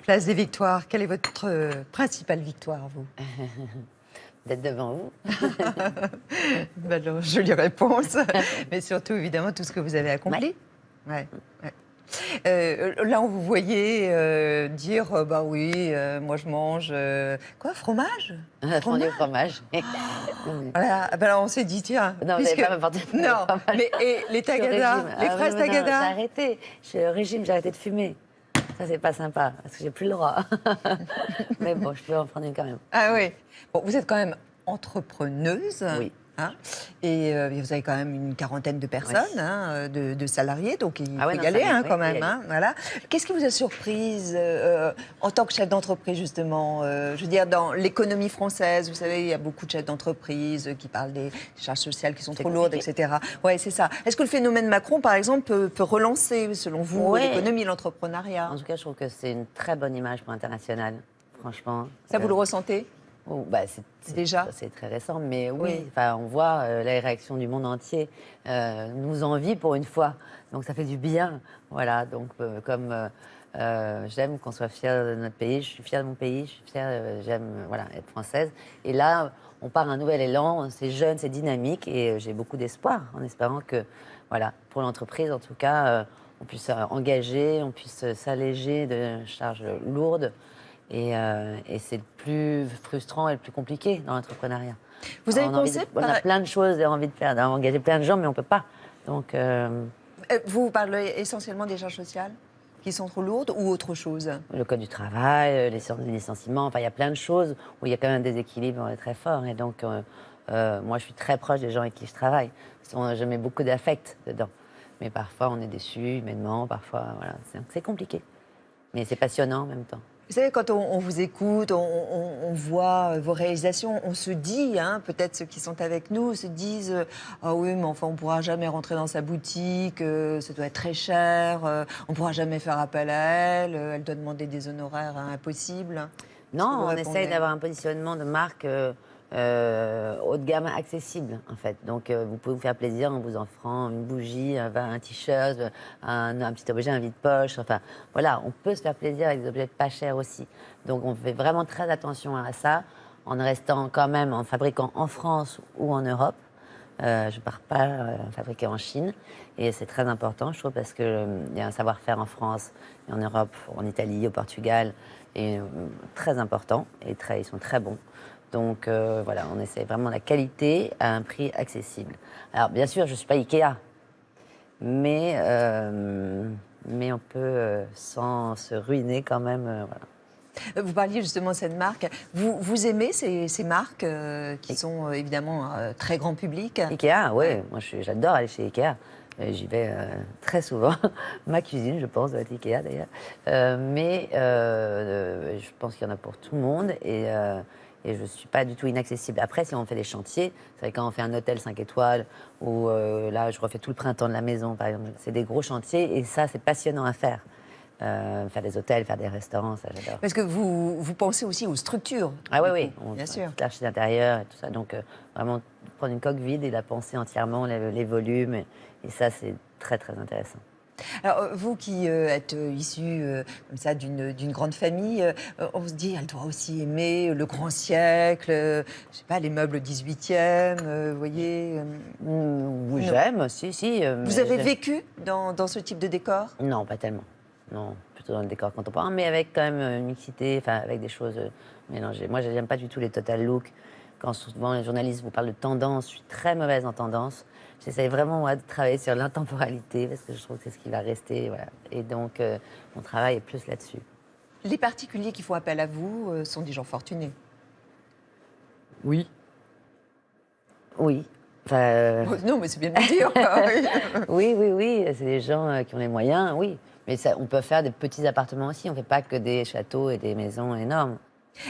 Place des Victoires, quelle est votre principale victoire, vous? D'être devant vous. Alors, jolie réponse, mais surtout, évidemment, tout ce que vous avez accompli. Ouais. Ouais. Là, on vous voyait dire, bah oui, moi je mange, quoi, fromage? Fondue au fromage. Voilà, ben alors on s'est dit, tiens, Non, vous n'allez pas m'apporter de fondue au non, fromage. mais et les Je suis au tagadas, régime. les Ah, fraises non, J'ai tagadas? arrêté. Je suis au régime, j'ai arrêté de fumer. Ça, c'est pas sympa, parce que j'ai plus le droit. Mais bon, je peux en prendre une quand même. Ah oui. Bon, vous êtes quand même entrepreneuse. Oui. Hein, et vous avez quand même une quarantaine de personnes, Oui. hein, de salariés, donc il Ah ouais, faut non, y aller ça, hein, oui, quand faut y même. aller. Hein, voilà. Qu'est-ce qui vous a surprise en tant que chef d'entreprise, justement je veux dire, dans l'économie française, vous savez, il y a beaucoup de chefs d'entreprise qui parlent des charges sociales qui sont trop lourdes, compliqué. etc. Oui, c'est ça. Est-ce que le phénomène Macron, par exemple, peut relancer, selon vous, Ouais. l'économie et l'entrepreneuriat? En tout cas, je trouve que c'est une très bonne image pour l'international, franchement. Ça, vous le ressentez? Oh, bah, Déjà c'est très récent, mais oui, Oui. enfin, on voit la réaction du monde entier nous envie pour une fois. Donc ça fait du bien. Voilà, donc comme j'aime qu'on soit fier de notre pays, je suis fière de mon pays, je suis fière, j'aime voilà, être française. Et là, on part un nouvel élan, c'est jeune, c'est dynamique et j'ai beaucoup d'espoir en espérant que, voilà, pour l'entreprise en tout cas, on puisse engager, on puisse s'alléger de charges lourdes. Et c'est le plus frustrant et le plus compliqué dans l'entrepreneuriat. Vous avez pensé On a plein de choses à envie de faire, d'engager plein de gens, mais on ne peut pas. Donc, vous parlez essentiellement des charges sociales qui sont trop lourdes ou autre chose? le code du travail, les licenciements, enfin, il y a plein de choses où il y a quand même un déséquilibre très fort. Et donc, moi, je suis très proche des gens avec qui je travaille. Je mets beaucoup d'affect dedans. Mais parfois, on est déçu humainement, parfois, voilà. C'est compliqué. Mais c'est passionnant en même temps. Vous savez, quand on vous écoute, on voit vos réalisations, on se dit, hein, peut-être ceux qui sont avec nous se disent ah oui, mais enfin, on ne pourra jamais rentrer dans sa boutique, ça doit être très cher, on ne pourra jamais faire appel à elle, elle doit demander des honoraires impossibles. Qu'est-ce que vous Non, on répondez? essaye d'avoir un positionnement de marque haut de gamme accessible, en fait. Donc, vous pouvez vous faire plaisir en vous offrant une bougie, un t-shirt, un petit objet, un vide-poche. Enfin, voilà, on peut se faire plaisir avec des objets pas chers aussi. Donc, on fait vraiment très attention à ça, en restant quand même en fabriquant en France ou en Europe. Je ne pars pas fabriquer en Chine. Et c'est très important, je trouve, parce qu'il y a un savoir-faire en France, et en Europe, en Italie, au Portugal, et très important. Et ils sont très bons. Donc voilà, on essaie vraiment la qualité à un prix accessible. Alors bien sûr, je ne suis pas Ikea, mais on peut sans se ruiner quand même. Voilà. Vous parliez justement de cette marque. Vous aimez ces marques qui sont évidemment très grand public? Ikea, oui, moi j'adore aller chez Ikea. J'y vais très souvent. Ma cuisine, je pense, doit être Ikea d'ailleurs. Mais je pense qu'il y en a pour tout le monde et je ne suis pas du tout inaccessible. Après, si on fait des chantiers, c'est quand on fait un hôtel 5 étoiles ou là, je refais tout le printemps de la maison, par exemple. C'est des gros chantiers et ça, c'est passionnant à faire. Faire des hôtels, faire des restaurants, ça j'adore. Parce que vous pensez aussi aux structures. Ah oui, bien sûr. Toute l'archi d'intérieur et tout ça. Donc vraiment prendre une coque vide et la penser entièrement, les volumes. Et ça, c'est très, très intéressant. Alors, vous qui êtes issu comme ça d'une grande famille, on se dit, elle doit aussi aimer le grand siècle, je sais pas, les meubles 18e, vous voyez. Oui, j'aime, si. Vous avez vécu dans ce type de décor? Non, pas tellement. Non, plutôt dans le décor contemporain, mais avec quand même une mixité, enfin avec des choses mélangées. Moi, je n'aime pas du tout les total looks. Quand souvent les journalistes vous parlent de tendance, je suis très mauvaise en tendance. J'essaie vraiment moi, de travailler sur l'intemporalité parce que je trouve que c'est ce qui va rester. Voilà. Et donc, mon travail est plus là-dessus. Les particuliers qui font appel à vous sont des gens fortunés? Oui. Oui. Enfin, non, mais c'est bien de le dire. Oui. C'est des gens qui ont les moyens, oui. Mais ça, on peut faire des petits appartements aussi. On ne fait pas que des châteaux et des maisons énormes.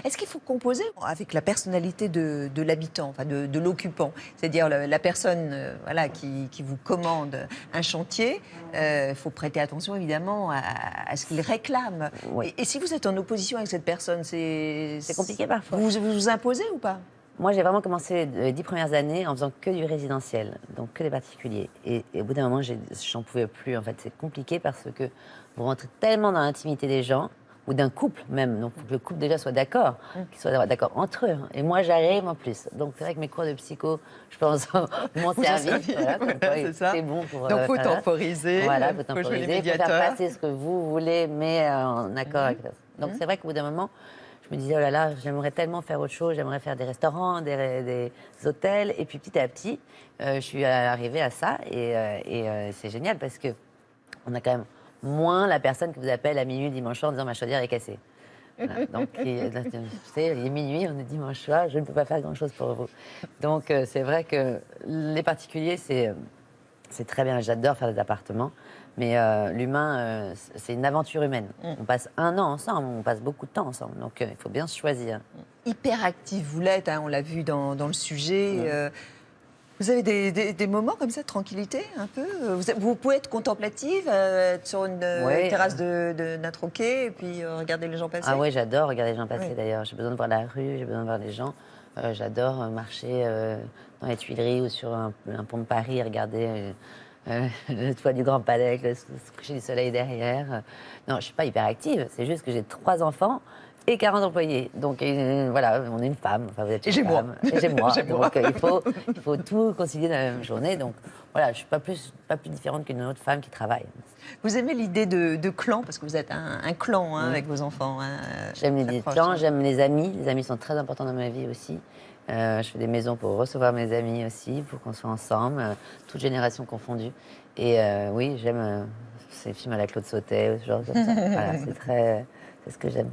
Est-ce qu'il faut composer avec la personnalité de l'habitant, enfin de l'occupant? C'est-à-dire la personne voilà, qui vous commande un chantier, il faut prêter attention évidemment à ce qu'il réclame. Oui. Et si vous êtes en opposition avec cette personne, c'est compliqué parfois. Vous imposez ou pas? Moi, j'ai vraiment commencé les 10 premières années en faisant que du résidentiel, donc que des particuliers. Et au bout d'un moment, j'en pouvais plus. En fait, c'est compliqué parce que vous rentrez tellement dans l'intimité des gens, ou d'un couple même. Donc, il faut que le couple déjà soit d'accord, qu'ils soient d'accord entre eux. Et moi, j'arrive en plus. Donc, c'est vrai que mes cours de psycho, je pense, m'ont servi. Voilà, comme quoi, C'est ça. c'est bon pour... Donc, il faut voilà. temporiser. Voilà, il faut faut jouer les temporiser, il faut faire médiateurs. passer ce que vous voulez, mais en accord avec ça. Donc, c'est vrai qu'au bout d'un moment, je me disais, oh là là, j'aimerais tellement faire autre chose, j'aimerais faire des restaurants, des hôtels. Et puis, petit à petit, je suis arrivée à ça. Et c'est génial parce que on a quand même moins la personne qui vous appelle à minuit dimanche soir en disant ma chaudière est cassée. Voilà. Donc, tu sais, il est minuit, on est dimanche soir, je ne peux pas faire grand-chose pour vous. Donc, c'est vrai que les particuliers, c'est très bien. J'adore faire des appartements, mais l'humain, c'est une aventure humaine. On passe 1 an ensemble, on passe beaucoup de temps ensemble. Donc, il faut bien se choisir. Hyper actif, vous l'êtes, hein, on l'a vu dans le sujet. Vous avez des moments comme ça de tranquillité, un peu vous pouvez être contemplative, être sur une terrasse d'un troquet et puis regarder les gens passer. Ah oui, j'adore regarder les gens passer Oui. d'ailleurs. J'ai besoin de voir la rue, j'ai besoin de voir les gens. J'adore marcher dans les Tuileries ou sur un pont de Paris et regarder le toit du Grand Palais avec le coucher du soleil derrière. Non, je ne suis pas hyper active. C'est juste que j'ai 3 enfants et 40 employés. Donc voilà, on est une femme. Enfin, vous êtes une femme. Et j'ai moi. J'ai moi. Donc il faut tout concilier dans la même journée. Donc voilà, je ne suis pas plus différente qu'une autre femme qui travaille. Vous aimez l'idée de clan, parce que vous êtes un clan avec vos enfants. Hein, j'aime très les proches, clans, hein. j'aime les amis. Les amis sont très importants dans ma vie aussi. Je fais des maisons pour recevoir mes amis aussi, pour qu'on soit ensemble, toutes générations confondues. Et oui, j'aime ces films à la Claude Sautet, ce genre comme ça. Voilà, c'est ce que j'aime.